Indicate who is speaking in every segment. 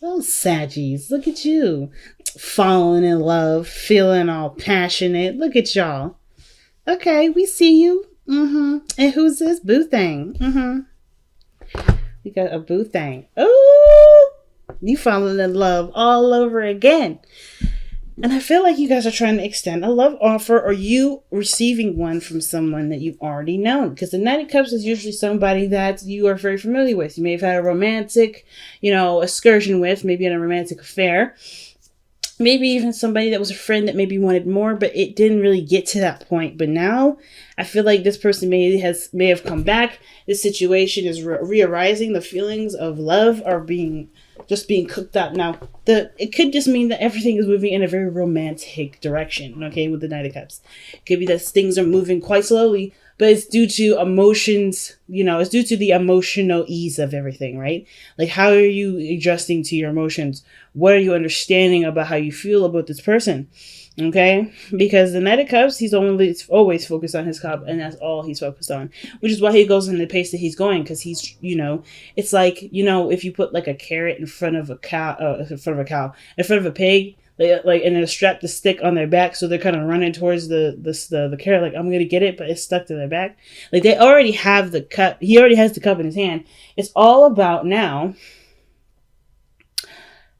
Speaker 1: Oh, Saggies, look at you. Falling in love, feeling all passionate. Look at y'all. Okay, we see you. And who's this? Boo Thing. We got a Boo Thing. Oh, you falling in love all over again. And I feel like you guys are trying to extend a love offer, or you receiving one from someone that you've already known. Because the Knight of Cups is usually somebody that you are very familiar with. You may have had a romantic, excursion with, maybe in a romantic affair. Maybe even somebody that was a friend that maybe wanted more, but it didn't really get to that point. But now I feel like this person may have come back. This situation is re-arising. The feelings of love are being cooked up. Now, it could just mean that everything is moving in a very romantic direction, okay, with the Knight of Cups. It could be that things are moving quite slowly, but it's due to emotions, it's due to the emotional ease of everything, right? Like, how are you adjusting to your emotions? What are you understanding about how you feel about this person? Okay, because the Knight of Cups, he's always focused on his cup, and that's all he's focused on, which is why he goes in the pace that he's going, because he's, it's like, if you put like a carrot in front of a pig, and they're strapped the stick on their back, so they're kind of running towards the carrot, like, I'm gonna get it, but it's stuck to their back. Like, they already have the cup. He already has the cup in his hand. It's all about now,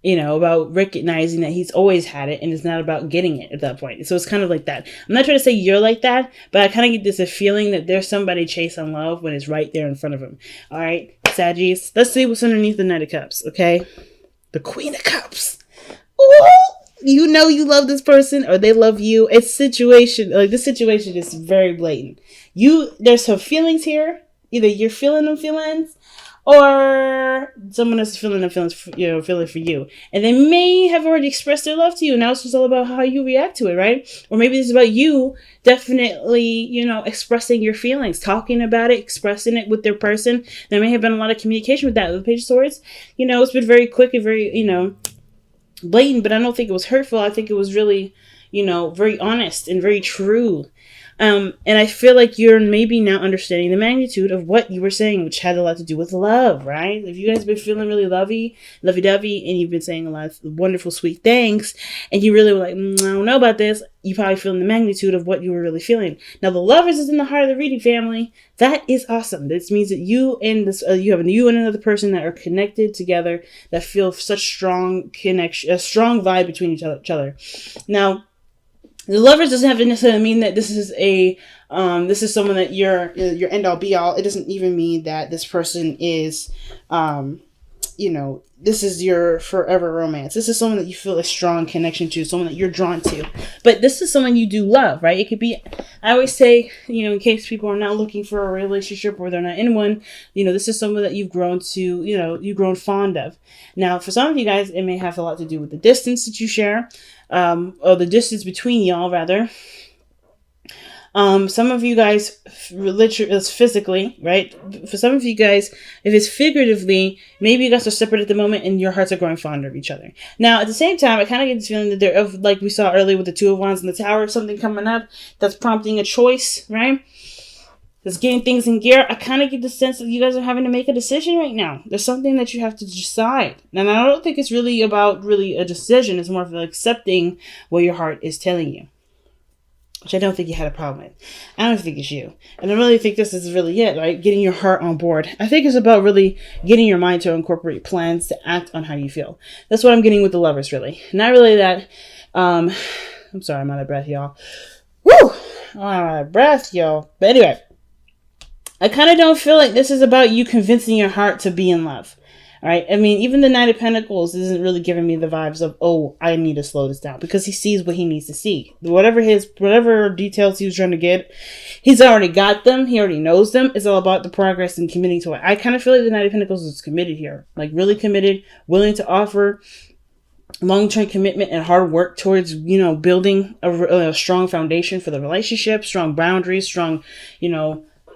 Speaker 1: about recognizing that he's always had it, and it's not about getting it at that point. So it's kind of like that. I'm not trying to say you're like that, but I kind of get a feeling that there's somebody chasing love when it's right there in front of him. All right, Saggies, let's see what's underneath the Knight of Cups, okay? The Queen of Cups. Ooh! You love this person, or they love you. This situation is very blatant. There's some feelings here. Either you're feeling them feelings, or someone else is feeling them feelings, feeling for you. And they may have already expressed their love to you. Now it's just all about how you react to it, right? Or maybe it's about you definitely, expressing your feelings, talking about it, expressing it with their person. There may have been a lot of communication with that. With the Page of Swords, it's been very quick and very, blatant, but I don't think it was hurtful. I think it was really, very honest and very true. And I feel like you're maybe now understanding the magnitude of what you were saying, which had a lot to do with love, right? If you guys have been feeling really lovey-dovey, and you've been saying a lot of wonderful, sweet things, and you really were like, I don't know about this, you probably feeling the magnitude of what you were really feeling. Now, the Lovers is in the heart of the reading, family. That is awesome. This means that you and another person that are connected together, that feel such strong connection, a strong vibe between each other. Now, the Lovers doesn't have to necessarily mean that this is someone that you're end all be all. It doesn't even mean that this person is, this is your forever romance. This is someone that you feel a strong connection to, someone that you're drawn to. But this is someone you do love, right? It could be, I always say, in case people are not looking for a relationship or they're not in one, this is someone that you've grown to, you've grown fond of. Now, for some of you guys, it may have a lot to do with the distance that you share, or the distance between y'all, rather. Some of you guys, literally, physically, right? For some of you guys, if it's figuratively, maybe you guys are separate at the moment and your hearts are growing fonder of each other. Now, at the same time, I kind of get this feeling that like we saw earlier with the Two of Wands in the Tower, something coming up that's prompting a choice, right? That's getting things in gear. I kind of get the sense that you guys are having to make a decision right now. There's something that you have to decide. And I don't think it's really about a decision. It's more of like accepting what your heart is telling you, which I don't think you had a problem with. I don't think it's you. And I really think this is really it, right? Getting your heart on board. I think it's about really getting your mind to incorporate plans to act on how you feel. That's what I'm getting with the Lovers, really. Not really that, I'm sorry, I'm out of breath, y'all. Woo! I'm out of breath, y'all. But anyway, I kind of don't feel like this is about you convincing your heart to be in love. All right. I mean, even the Knight of Pentacles isn't really giving me the vibes of, oh, I need to slow this down, because he sees what he needs to see. Whatever details he was trying to get, he's already got them. He already knows them. It's all about the progress and committing to it. I kind of feel like the Knight of Pentacles is committed here, like really committed, willing to offer long-term commitment and hard work towards, building a strong foundation for the relationship, strong boundaries, strong,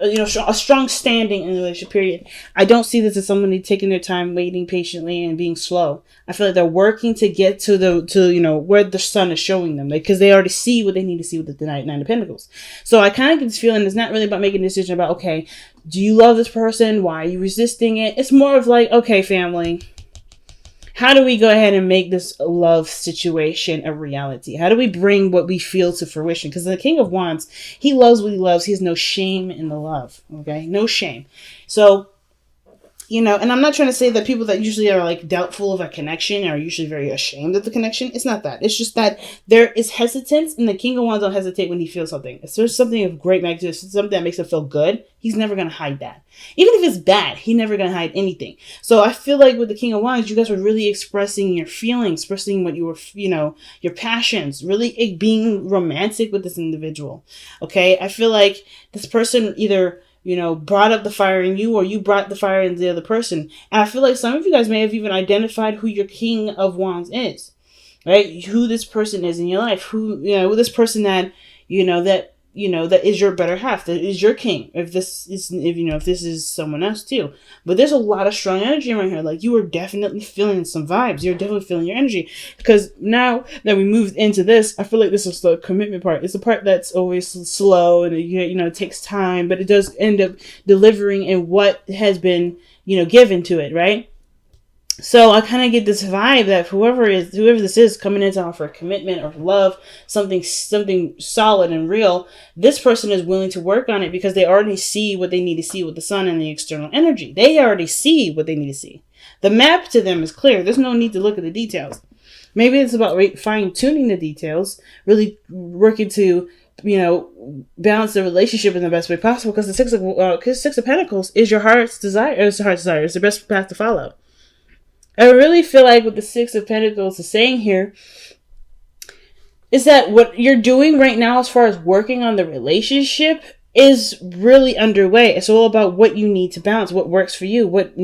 Speaker 1: a strong standing in the relationship, period. I don't see this as somebody taking their time, waiting patiently and being slow. I feel like they're working to get to where the sun is showing them, because they already see what they need to see with the Nine of Pentacles. So I kind of get this feeling it's not really about making a decision about, okay, do you love this person? Why are you resisting it? It's more of like, okay, family, how do we go ahead and make this love situation a reality? How do we bring what we feel to fruition? Because the King of Wands, he loves what he loves. He has no shame in the love. Okay, no shame. So, you know, and I'm not trying to say that people that usually are like doubtful of a connection are usually very ashamed of the connection. It's not that. It's just that there is hesitance, and the King of Wands don't hesitate when he feels something. If there's something of great magnitude, something that makes him feel good, he's never going to hide that. Even if it's bad, he's never going to hide anything. So I feel like with the King of Wands, you guys were really expressing your feelings, expressing what you were, you know, your passions, really being romantic with this individual. Okay. I feel like this person either, you know, brought up the fire in you, or you brought the fire in the other person. And I feel like some of you guys may have even identified who your King of Wands is, right? Who this person is in your life, who, you know, this person that, that is your better half, that is your king. If this is someone else too. But there's a lot of strong energy right here. Like, you are definitely feeling some vibes. You're definitely feeling your energy. Because now that we moved into this, I feel like this is the commitment part. It's the part that's always slow, and it takes time, but it does end up delivering in what has been, given to it, right? So I kind of get this vibe that whoever this is coming in to offer a commitment or love, something solid and real, this person is willing to work on it because they already see what they need to see with the sun and the external energy. They already see what they need to see. The map to them is clear. There's no need to look at the details. Maybe it's about fine-tuning the details, really working to, balance the relationship in the best way possible, because the Six of Pentacles is your heart's desire. It's the best path to follow. I really feel like what the Six of Pentacles is saying here is that what you're doing right now as far as working on the relationship is really underway. It's all about what you need to balance, what works for you, what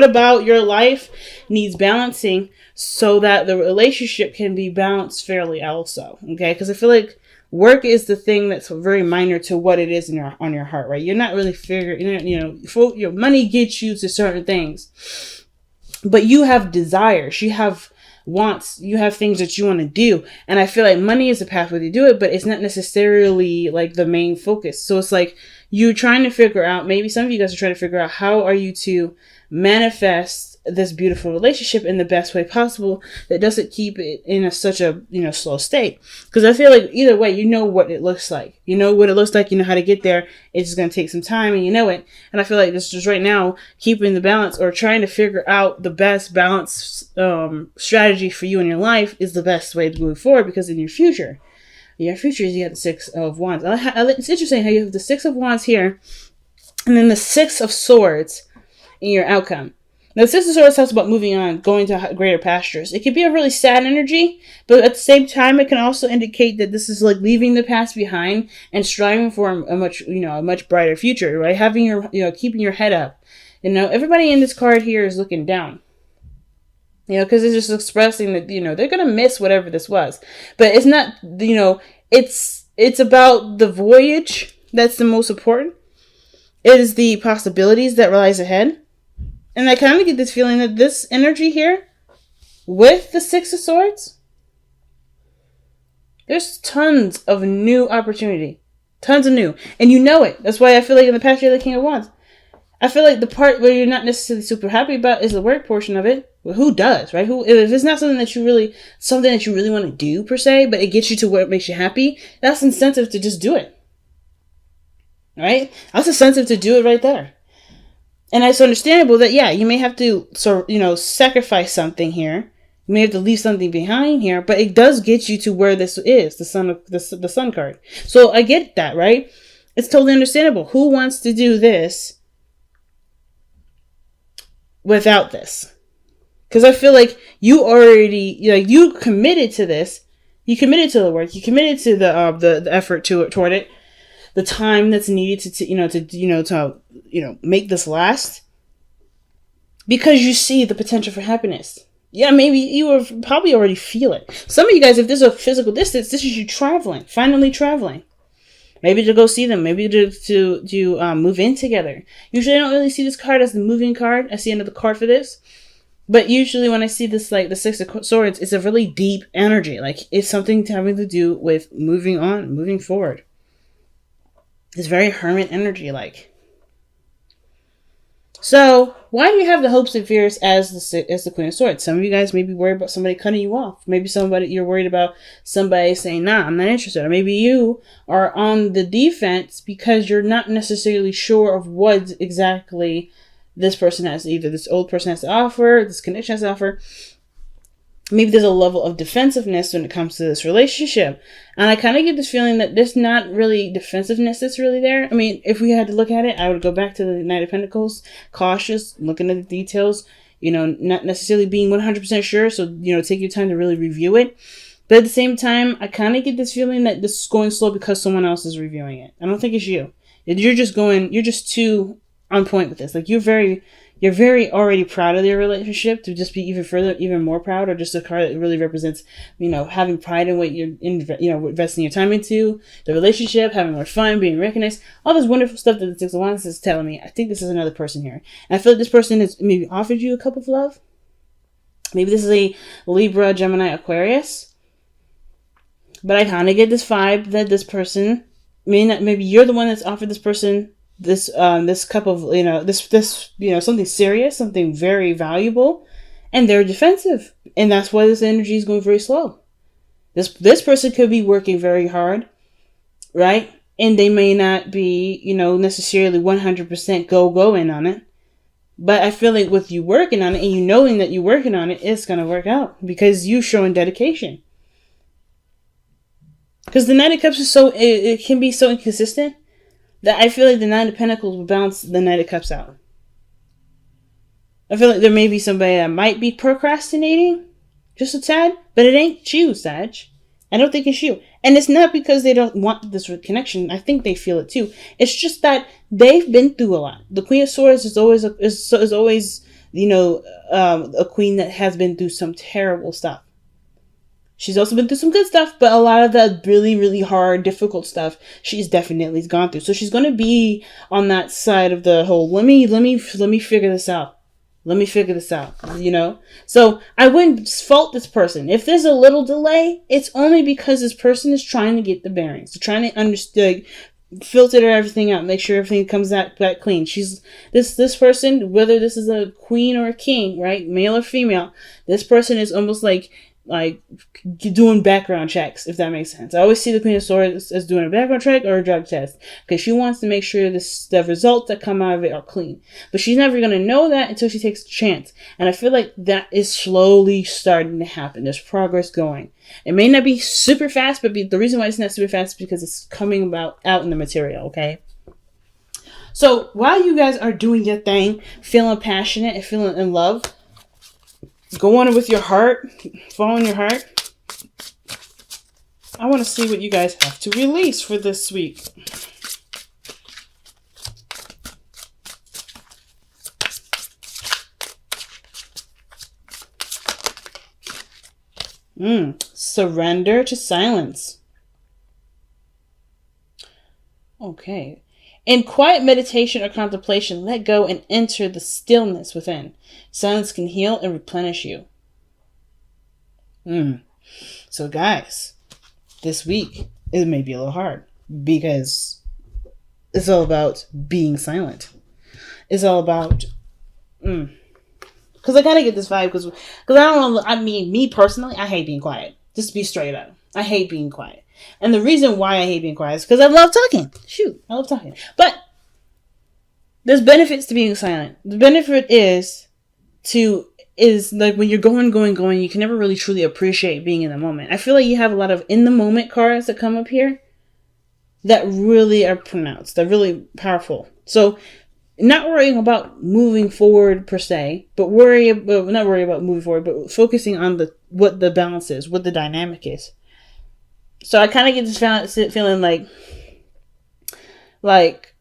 Speaker 1: about your life needs balancing so that the relationship can be balanced fairly also. Okay? Because I feel like work is the thing that's very minor to what it is on your heart, right? You're not really figuring, your money gets you to certain things. But you have desires, you have wants, you have things that you want to do. And I feel like money is a pathway to do it, but it's not necessarily like the main focus. So it's like you're trying to figure out, maybe some of you guys are trying to figure out, how are you to manifest this beautiful relationship in the best way possible that doesn't keep it in such a slow state. Because I feel like either way, you know what it looks like. You know what it looks like. You know how to get there. It's just going to take some time, and you know it. And I feel like this just right now, keeping the balance or trying to figure out the best balance strategy for you in your life is the best way to move forward. Because in your future you have the Six of Wands. It's interesting how you have the Six of Wands here, and then the Six of Swords in your outcome. Now, the Six of Swords talks about moving on, going to greater pastures. It could be a really sad energy, but at the same time, it can also indicate that this is like leaving the past behind and striving for a much brighter future, right? Having keeping your head up. Everybody in this card here is looking down. Because it's just expressing that, they're going to miss whatever this was. But it's not, it's about the voyage that's the most important. It is the possibilities that lies ahead. And I kind of get this feeling that this energy here, with the Six of Swords, there's tons of new opportunity. Tons of new. And you know it. That's why I feel like in the past you're the King of Wands. I feel like the part where you're not necessarily super happy about is the work portion of it. Well, who does, right? If it's not something that you really want to do per se, but it gets you to where it makes you happy, that's incentive to just do it. Right? That's incentive to do it right there. And it's understandable that, yeah, you may have to, sacrifice something here. You may have to leave something behind here, but it does get you to where this is, the sun card. So I get that, right? It's totally understandable. Who wants to do this without this? Because I feel like you already, you committed to this. You committed to the work. You committed to the effort toward it. The time that's needed to make this last, because you see the potential for happiness. Yeah, maybe you will probably already feel it. Some of you guys, if there's a physical distance, this is you traveling, finally traveling. Maybe to go see them, maybe to move in together. Usually I don't really see this card as the moving card. I see another card for this. But usually when I see this, like the Six of Swords, it's a really deep energy. Like it's something having to do with moving on, moving forward. It's very hermit energy, like. So why do you have the hopes and fears as the Queen of Swords? Some of you guys may be worried about somebody cutting you off. Maybe you're worried about somebody saying, nah, I'm not interested. Or maybe you are on the defense because you're not necessarily sure of what exactly this person has, either this old person has to offer, this connection has to offer. Maybe there's a level of defensiveness when it comes to this relationship. And I kind of get this feeling that there's not really defensiveness that's really there. I mean, if we had to look at it, I would go back to the Knight of Pentacles, cautious, looking at the details, not necessarily being 100% sure. So, take your time to really review it. But at the same time, I kind of get this feeling that this is going slow because someone else is reviewing it. I don't think it's you. You're just too on point with this. Like, you're very already proud of your relationship to just be even more proud, or just a card that really represents, having pride in what you're investing your time into, the relationship, having more fun, being recognized, all this wonderful stuff that the Six of Wands is telling me. I think this is another person here. And I feel like this person has maybe offered you a cup of love. Maybe this is a Libra, Gemini, Aquarius. But I kind of get this vibe that this person, maybe you're the one that's offered this person this cup of something serious, something very valuable, and they're defensive, and that's why this energy is going very slow. This person could be working very hard, right? And they may not be necessarily 100% go in on it, but I feel like with you working on it and you knowing that you're working on it, it's gonna work out because you're showing dedication. Because the Knight of Cups is it can be so inconsistent that I feel like the Nine of Pentacles will balance the Knight of Cups out. I feel like there may be somebody that might be procrastinating just a tad, but it ain't you, Sag. I don't think it's you. And it's not because they don't want this connection. I think they feel it too. It's just that they've been through a lot. The Queen of Swords is always a queen that has been through some terrible stuff. She's also been through some good stuff, but a lot of that really, really hard, difficult stuff she's definitely gone through. So she's going to be on that side of the whole, let me figure this out. Let me figure this out, So I wouldn't fault this person. If there's a little delay, it's only because this person is trying to get the bearings. They're trying to understand, filter everything out, make sure everything comes out back clean. She's this person, whether this is a queen or a king, right? Male or female, this person is almost like doing background checks, if that makes sense. I always see the Queen of Swords as doing a background check or a drug test because she wants to make sure the results that come out of it are clean. But she's never going to know that until she takes a chance. And I feel like that is slowly starting to happen. There's progress going. It may not be super fast, but the reason why it's not super fast is because it's coming out in the material, okay? So while you guys are doing your thing, feeling passionate and feeling in love, go on it with your heart. Follow your heart. I want to see what you guys have to release for this week. Surrender to silence. Okay. In quiet meditation or contemplation, let go and enter the stillness within. Silence can heal and replenish you. So guys, this week, it may be a little hard because it's all about being silent. It's all about... Because I gotta get this vibe because I don't know, me personally, I hate being quiet. Just to be straight up. I hate being quiet. And the reason why I hate being quiet is because I love talking. I love talking. But there's benefits to being silent. The benefit is like when you're going, you can never really truly appreciate being in the moment. I feel like you have a lot of in the moment cards that come up here that really are pronounced. They're really powerful. So not worrying about moving forward per se, but not worry about moving forward, but focusing on what the balance is, what the dynamic is. So I kind of get this feeling like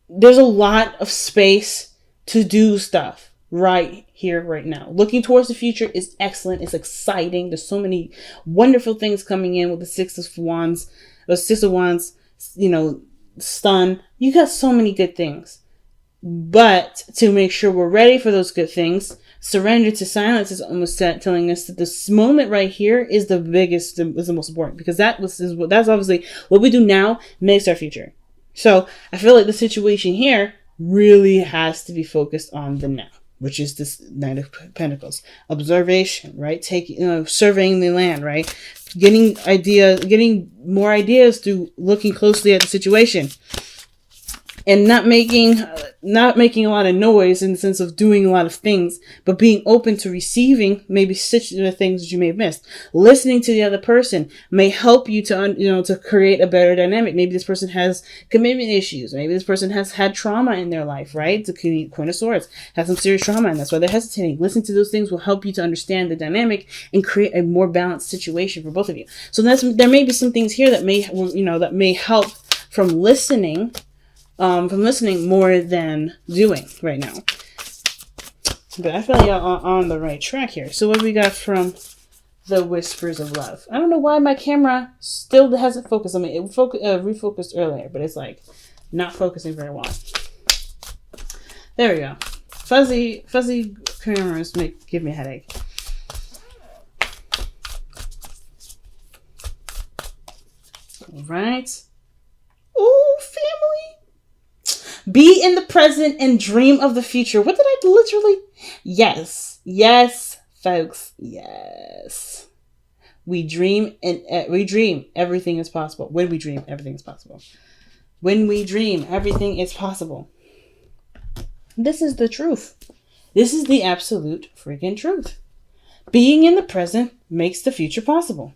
Speaker 1: there's a lot of space to do stuff right here, right now. Looking towards the future is excellent. It's exciting. There's so many wonderful things coming in with the Six of Wands, stun. You got so many good things. But to make sure we're ready for those good things, surrender to silence is almost telling us that this moment right here is the biggest, is the most important, because that's obviously what we do now makes our future. So I feel like the situation here really has to be focused on the now, which is this Knight of Pentacles. Observation, right? Surveying the land, right? Getting more ideas through looking closely at the situation. And not making a lot of noise in the sense of doing a lot of things, but being open to receiving maybe the things that you may have missed. Listening to the other person may help you to create a better dynamic. Maybe this person has commitment issues. Maybe this person has had trauma in their life, right? The Queen of Swords has some serious trauma, and that's why they're hesitating. Listening to those things will help you to understand the dynamic and create a more balanced situation for both of you. So there may be some things here that may help from listening more than doing right now. But I feel like y'all are on the right track here. So what we got from the Whispers of Love? I don't know why my camera still hasn't focused on me. It refocused earlier, but it's like not focusing very well. There we go. Fuzzy cameras give me a headache. All right. Ooh, family. Be in the present and dream of the future. What did I literally? Yes, folks. Yes. We dream everything is possible. When we dream, everything is possible. When we dream, everything is possible. This is the truth. This is the absolute freaking truth. Being in the present makes the future possible.